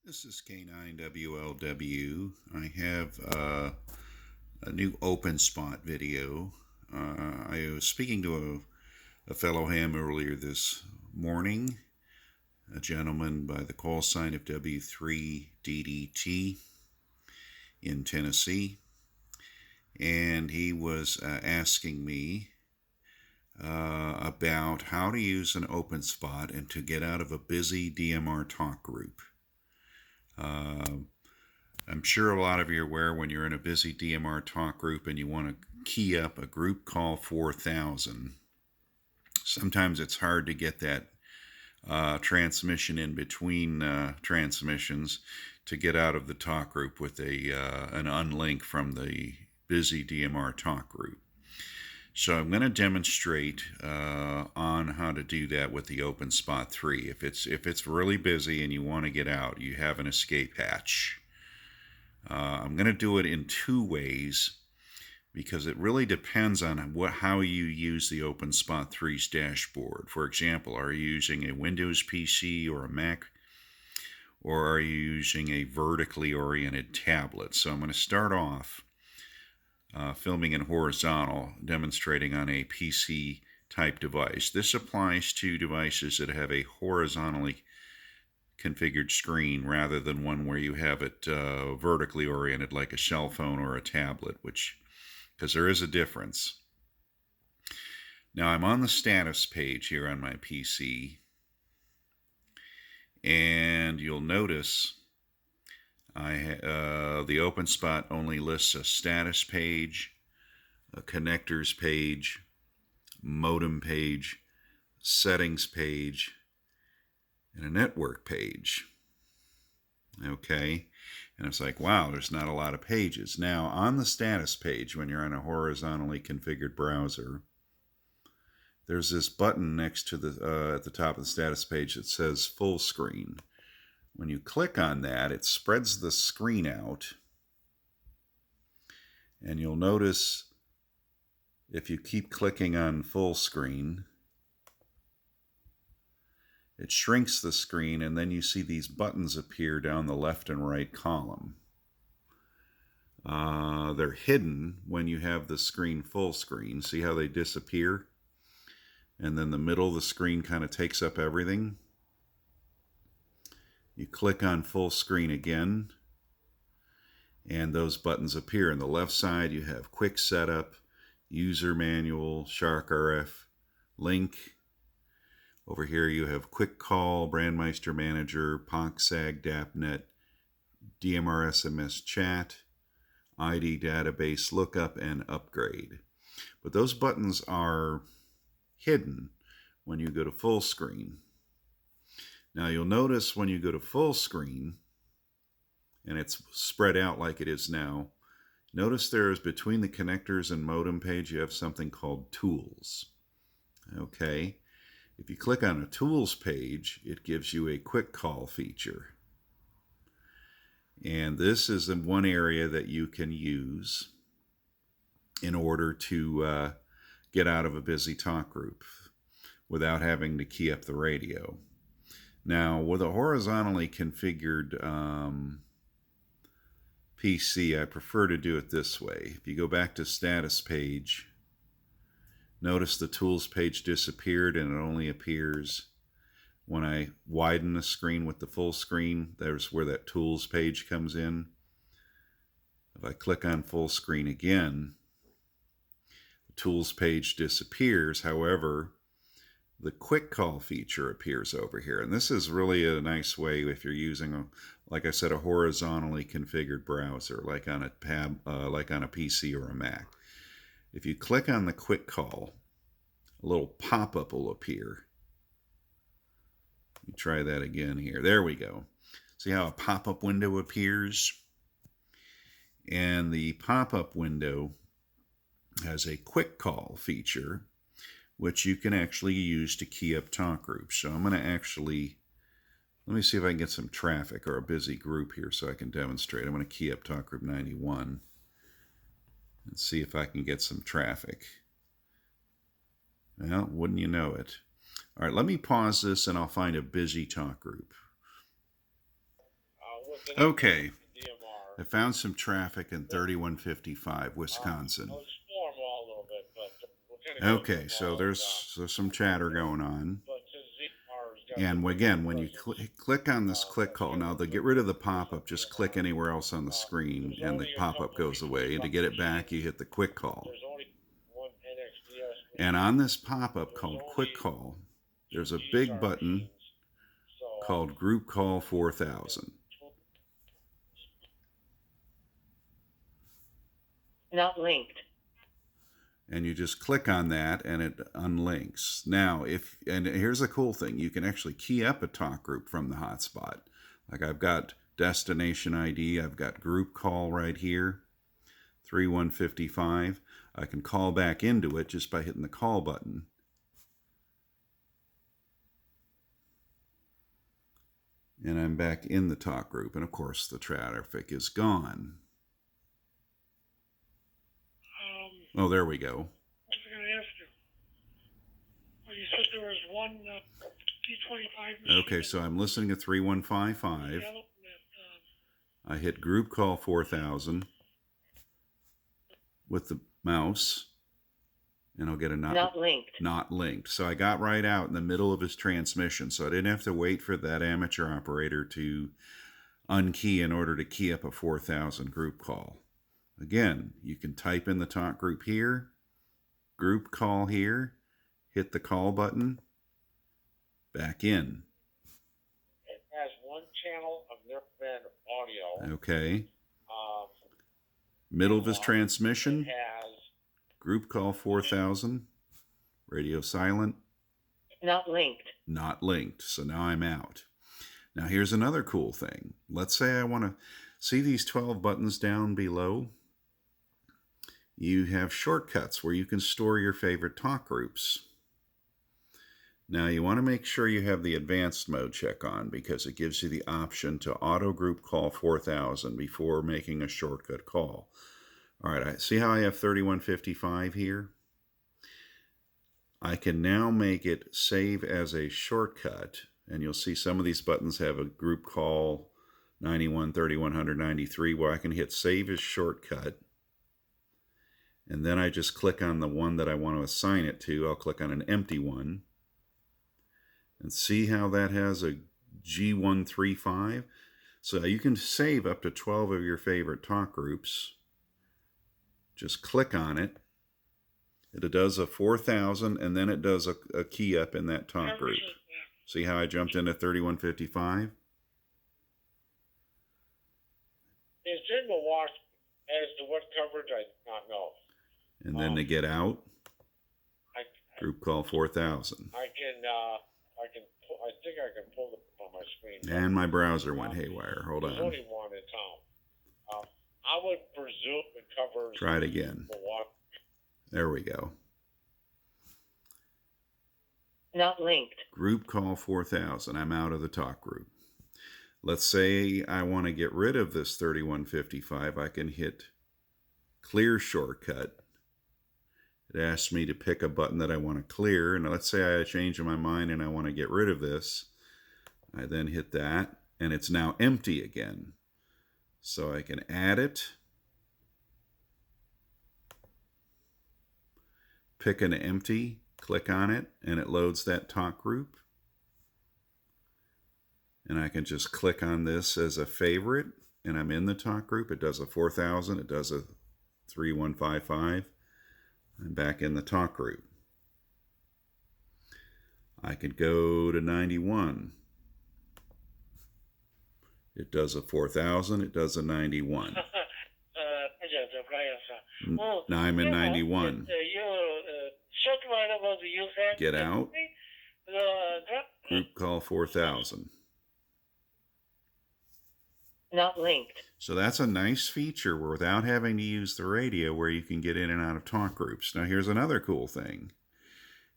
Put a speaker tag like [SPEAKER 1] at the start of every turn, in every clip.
[SPEAKER 1] This is K9WLW. I have a new Openspot video. I was speaking to a fellow ham earlier this morning, a gentleman by the call sign of W3DDT in Tennessee, and he was asking me about how to use an Openspot and to get out of a busy DMR talk group. I'm sure a lot of you are aware when you're in a busy DMR talk group and you want to key up a group call 4000. Sometimes it's hard to get that transmission in between transmissions to get out of the talk group with an unlink from the busy DMR talk group. So I'm going to demonstrate on how to do that with the Openspot 3. If it's really busy and you want to get out, you have an escape hatch. I'm going to do it in two ways because it really depends on how you use the Openspot 3's dashboard. For example, are you using a Windows PC or a Mac, or are you using a vertically oriented tablet? So I'm going to start off filming in horizontal, demonstrating on a PC type device. This applies to devices that have a horizontally configured screen rather than one where you have it vertically oriented like a cell phone or a tablet, because there is a difference. Now I'm on the status page here on my PC, and you'll notice the Openspot only lists a status page, a connectors page, modem page, settings page, and a network page. Okay, and it's like, wow, there's not a lot of pages. Now, on the status page, when you're on a horizontally configured browser, there's this button next to at the top of the status page that says full screen. When you click on that, it spreads the screen out, and you'll notice if you keep clicking on full screen, it shrinks the screen, and then you see these buttons appear down the left and right column. They're hidden when you have the screen full screen. See how they disappear? And then the middle of the screen kind of takes up everything. You click on full screen again, and those buttons appear. On the left side, you have quick setup, user manual, Shark RF, link. Over here, you have quick call, Brandmeister Manager, POCSAG, DAPNet, DMR SMS chat, ID database lookup, and upgrade. But those buttons are hidden when you go to full screen. Now you'll notice when you go to full screen, and it's spread out like it is now, notice there is between the connectors and modem page, you have something called tools. Okay, if you click on a tools page, it gives you a quick call feature. And this is the one area that you can use in order to get out of a busy talk group without having to key up the radio. Now, with a horizontally configured PC, I prefer to do it this way. If you go back to status page, notice the tools page disappeared, and it only appears when I widen the screen with the full screen. There's where that tools page comes in. If I click on full screen again, the tools page disappears. However, the quick call feature appears over here, and this is really a nice way if you're using, like I said, a horizontally configured browser, like on a PC or a Mac. If you click on the quick call, a little pop-up will appear. Let me try that again here. There we go. See how a pop-up window appears? And the pop-up window has a quick call feature, which you can actually use to key up talk groups. So I'm going to let me see if I can get some traffic or a busy group here so I can demonstrate. I'm going to key up talk group 91 and see if I can get some traffic. Well, wouldn't you know it? All right, let me pause this and I'll find a busy talk group. Okay, I found some traffic in 3155, Wisconsin. Okay, so there's some chatter going on. And again, when you click on this click call, now to get rid of the pop-up, just click anywhere else on the screen and the pop-up goes away. And to get it back, you hit the quick call. And on this pop-up called quick call, there's a big button called Group Call 4000.
[SPEAKER 2] Not linked.
[SPEAKER 1] And you just click on that and it unlinks. Now, and here's a cool thing, you can actually key up a talk group from the hotspot. Like I've got destination ID, I've got group call right here, 3155. I can call back into it just by hitting the call button. And I'm back in the talk group, and of course the traffic is gone. Oh, there we go.
[SPEAKER 2] I was going to ask you. Well, you said there was one D25
[SPEAKER 1] Okay, so I'm listening to 3155. I hit Group Call 4000 with the mouse, and I'll get a
[SPEAKER 2] not linked.
[SPEAKER 1] Not linked. So I got right out in the middle of his transmission, so I didn't have to wait for that amateur operator to unkey in order to key up a 4000 group call. Again, you can type in the talk group here, group call here, hit the call button, back in.
[SPEAKER 2] It has one channel of narrowband audio.
[SPEAKER 1] Okay. Middle of his transmission,
[SPEAKER 2] it has
[SPEAKER 1] group call 4000, radio silent.
[SPEAKER 2] Not linked.
[SPEAKER 1] Not linked, so now I'm out. Now here's another cool thing. Let's say I want to see these 12 buttons down below. You have shortcuts where you can store your favorite talk groups. Now you want to make sure you have the advanced mode check on because it gives you the option to auto group call 4000 before making a shortcut call. All right, I see how I have 3155 here? I can now make it save as a shortcut, and you'll see some of these buttons have a group call 91, 3100, 93, where I can hit save as shortcut. And then I just click on the one that I want to assign it to. I'll click on an empty one. And see how that has a G135? So you can save up to 12 of your favorite talk groups. Just click on it. It does a 4000 and then it does a key up in that talk group. See how I jumped into 3155?
[SPEAKER 2] Is in the watch as to what coverage I do not know.
[SPEAKER 1] And then to get out, group call 4000.
[SPEAKER 2] I think I can pull it on my screen.
[SPEAKER 1] And my browser went haywire. Hold on.
[SPEAKER 2] There's only one in town. I would presume it covers.
[SPEAKER 1] Try it again. There we go.
[SPEAKER 2] Not linked.
[SPEAKER 1] Group call 4000. I'm out of the talk group. Let's say I want to get rid of this 3155. I can hit clear shortcut. It asks me to pick a button that I want to clear. And let's say I change my mind and I want to get rid of this. I then hit that and it's now empty again. So I can add it. Pick an empty, click on it, and it loads that talk group. And I can just click on this as a favorite and I'm in the talk group. It does a 4000, it does a 3155. I'm back in the talk group. I could go to 91. It does a 4000, it does a 91. Now I'm in 91. Get out. Group call 4000.
[SPEAKER 2] Not linked.
[SPEAKER 1] So that's a nice feature without having to use the radio where you can get in and out of talk groups. Now here's another cool thing.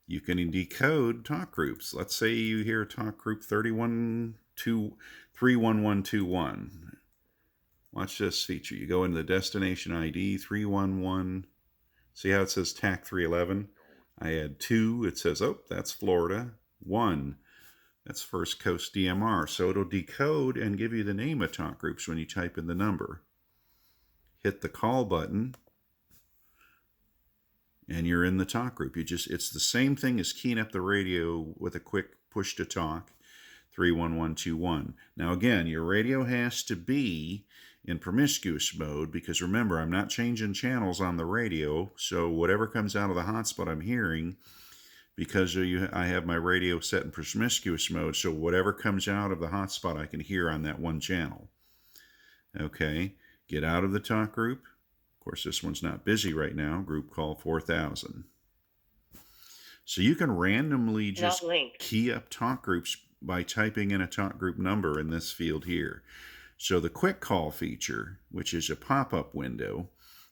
[SPEAKER 1] You can decode talk groups. Let's say you hear talk group 31121. Watch this feature. You go into the destination ID 311. See how it says TAC 311? I add 2. It says, oh, that's Florida. 1. That's First Coast DMR. So it'll decode and give you the name of talk groups when you type in the number. Hit the call button, and you're in the talk group. It's the same thing as keying up the radio with a quick push to talk, 31121. Now again, your radio has to be in promiscuous mode, because remember, I'm not changing channels on the radio, so whatever comes out of the hotspot I'm hearing, because I have my radio set in promiscuous mode, so whatever comes out of the hotspot I can hear on that one channel. Okay, get out of the talk group. Of course, this one's not busy right now. Group call 4000. So you can randomly just key up talk groups by typing in a talk group number in this field here. So the quick call feature, which is a pop-up window,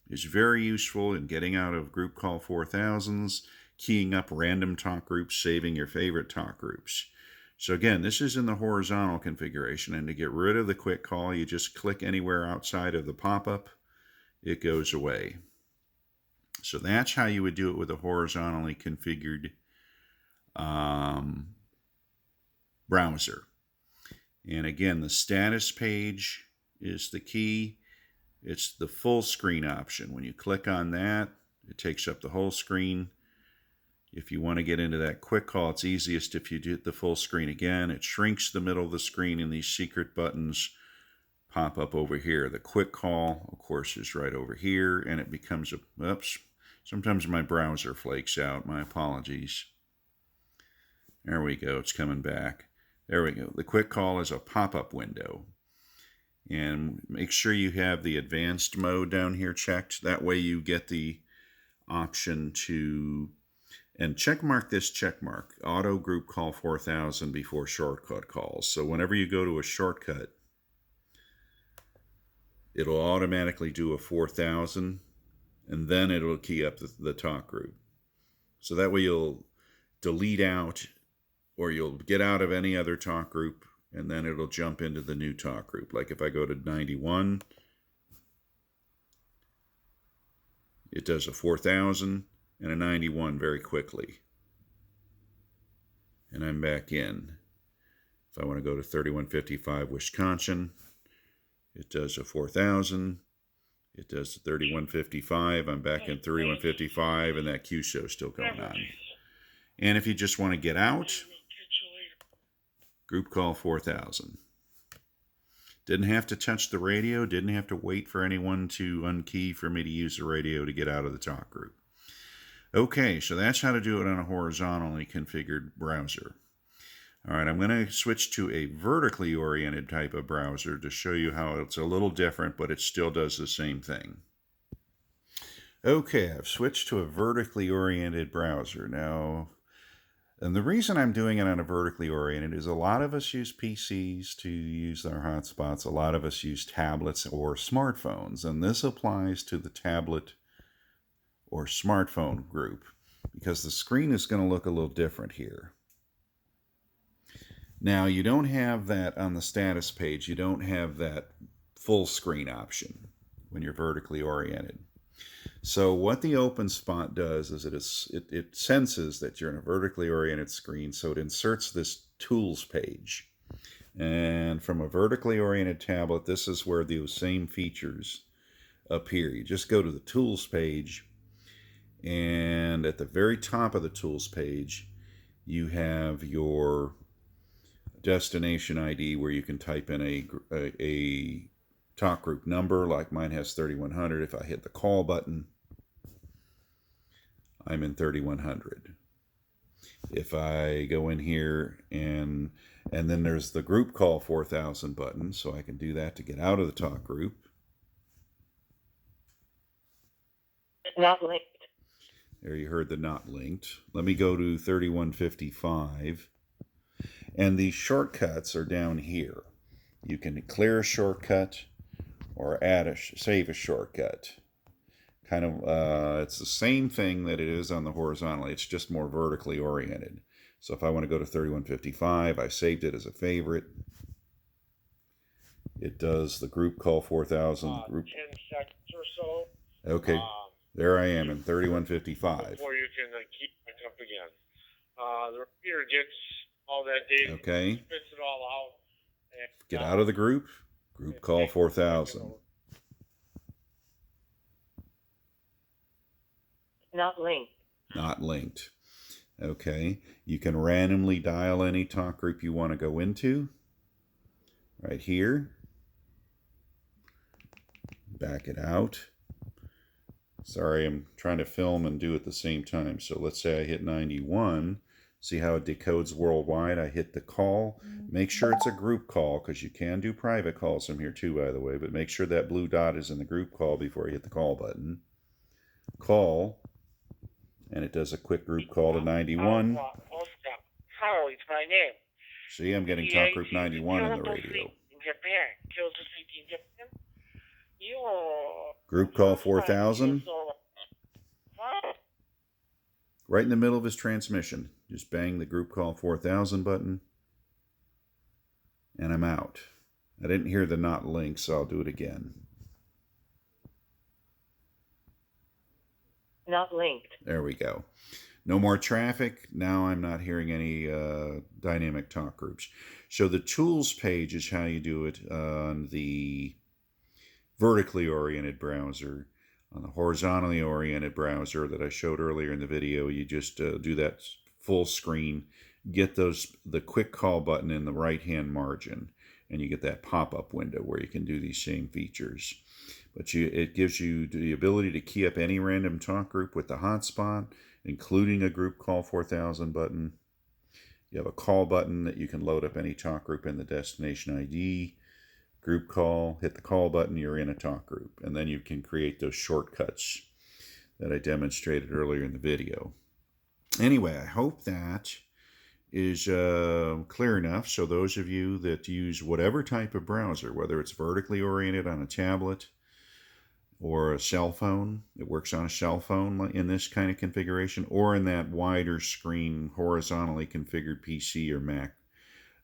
[SPEAKER 1] is very useful in getting out of group call 4000s, keying up random talk groups, saving your favorite talk groups. So again, this is in the horizontal configuration, and to get rid of the quick call, you just click anywhere outside of the pop-up. It goes away. So that's how you would do it with a horizontally configured browser. And again, the status page is the key. It's the full screen option. When you click on that, it takes up the whole screen. If you want to get into that quick call, it's easiest if you do the full screen again. It shrinks the middle of the screen, and these secret buttons pop up over here. The quick call, of course, is right over here, and it becomes a, oops, sometimes my browser flakes out. My apologies. There we go. It's coming back. There we go. The quick call is a pop-up window. And make sure you have the advanced mode down here checked. That way you get the option to, and check mark this check mark, auto group call 4000 before shortcut calls. So whenever you go to a shortcut, it'll automatically do a 4000, and then it'll key up the talk group. So that way you'll delete out, or you'll get out of any other talk group, and then it'll jump into the new talk group. Like if I go to 91, it does a 4000 and a 91 very quickly. And I'm back in. If I want to go to 3155 Wisconsin, it does a 4000. It does 3155. I'm back in 3155, and that QSO is still going on. And if you just want to get out, group call 4000. Didn't have to touch the radio, didn't have to wait for anyone to unkey for me to use the radio to get out of the talk group. Okay, so that's how to do it on a horizontally configured browser. All right, I'm going to switch to a vertically oriented type of browser to show you how it's a little different, but it still does the same thing. Okay, I've switched to a vertically oriented browser now. And the reason I'm doing it on a vertically oriented is a lot of us use PCs to use our hotspots. A lot of us use tablets or smartphones, and this applies to the tablet or smartphone group because the screen is going to look a little different here. Now, you don't have that on the status page. You don't have that full screen option when you're vertically oriented. So what the Openspot does is it senses that you're in a vertically oriented screen, so it inserts this tools page. And from a vertically oriented tablet, this is where those same features appear. You just go to the tools page, and at the very top of the tools page, you have your destination ID where you can type in a talk group number, like mine has 3100. If I hit the call button, I'm in 3100. If I go in here and then there's the group call 4000 button, so I can do that to get out of the talk group.
[SPEAKER 3] Not linked.
[SPEAKER 1] There you heard the not linked. Let me go to 3155. And these shortcuts are down here. You can clear a shortcut or save a shortcut. Kind of, it's the same thing that it is on the horizontally. It's just more vertically oriented. So if I want to go to 3155, I saved it as a favorite. It does the group call 4000. Group.
[SPEAKER 2] 10 seconds or so.
[SPEAKER 1] Okay, there I am in 3155.
[SPEAKER 2] Before you can keep back up again. The repeater gets all that data.
[SPEAKER 1] Okay.
[SPEAKER 2] Spits it all out. And,
[SPEAKER 1] Get out of the group. Group call 4000.
[SPEAKER 3] Not linked.
[SPEAKER 1] Not linked. Okay. You can randomly dial any talk group you want to go into. Right here. Back it out. Sorry, I'm trying to film and do it at the same time. So let's say I hit 91. See how it decodes worldwide? I hit the call. Make sure it's a group call, because you can do private calls from here too, by the way. But make sure that blue dot is in the group call before you hit the call button. Call. And it does a quick group call to 91.
[SPEAKER 2] How is my name?
[SPEAKER 1] See, I'm getting talk group 91 in the radio.
[SPEAKER 2] In Japan. In Japan.
[SPEAKER 1] Group call 4000. Right in the middle of his transmission. Just bang the group call 4000 button. And I'm out. I didn't hear the not link, so I'll do it again.
[SPEAKER 3] Not linked.
[SPEAKER 1] There we go. No more traffic. Now I'm not hearing any dynamic talk groups. So the tools page is how you do it on the vertically oriented browser. On the horizontally oriented browser that I showed earlier in the video, you just do that full screen, get the quick call button in the right hand margin, and you get that pop-up window where you can do these same features. But it gives you the ability to key up any random talk group with the hotspot, including a group call 4000 button. You have a call button that you can load up any talk group in the destination ID. Group call, hit the call button, you're in a talk group. And then you can create those shortcuts that I demonstrated earlier in the video. Anyway, I hope that is clear enough. So those of you that use whatever type of browser, whether it's vertically oriented on a tablet or a cell phone, it works on a cell phone in this kind of configuration, or in that wider screen, horizontally configured PC or Mac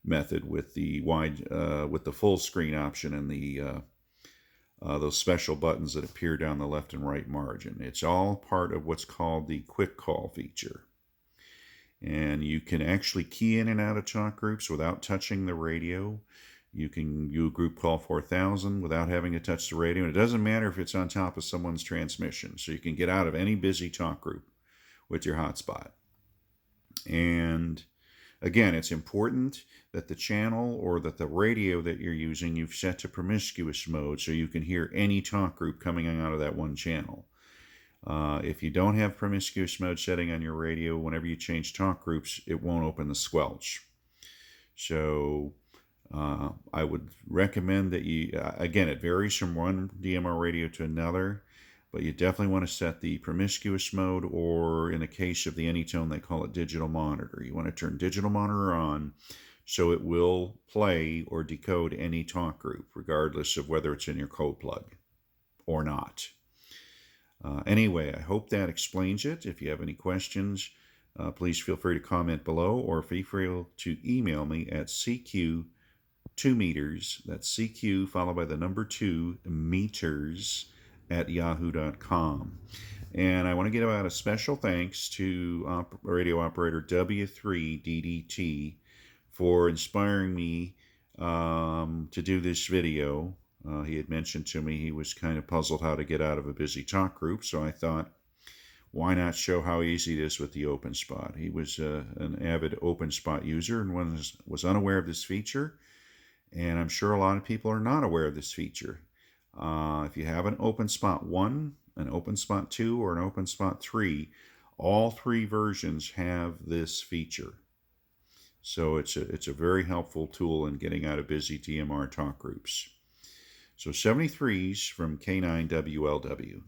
[SPEAKER 1] method with the with the full screen option and the those special buttons that appear down the left and right margin. It's all part of what's called the quick call feature. And you can actually key in and out of talk groups without touching the radio. You can do a group call 4000 without having to touch the radio. And it doesn't matter if it's on top of someone's transmission. So you can get out of any busy talk group with your hotspot. And again, it's important that the channel or that the radio that you're using, you've set to promiscuous mode so you can hear any talk group coming out of that one channel. If you don't have promiscuous mode setting on your radio, whenever you change talk groups, it won't open the squelch. So I would recommend that you, again, it varies from one DMR radio to another, but you definitely want to set the promiscuous mode, or in the case of the Anytone, they call it digital monitor. You want to turn digital monitor on so it will play or decode any talk group, regardless of whether it's in your code plug or not. Anyway, I hope that explains it. If you have any questions, please feel free to comment below, or feel free to email me at CQ2meters, that's CQ followed by the number 2 meters at yahoo.com. And I want to give out a special thanks to radio operator W3DDT for inspiring me to do this video. He had mentioned to me he was kind of puzzled how to get out of a busy talk group, so I thought, why not show how easy it is with the Openspot? He was an avid Openspot user and was unaware of this feature, and I'm sure a lot of people are not aware of this feature. If you have an Openspot 1, an Openspot 2, or an Openspot 3, all three versions have this feature. So it's a very helpful tool in getting out of busy DMR talk groups. So 73s from K9WLW.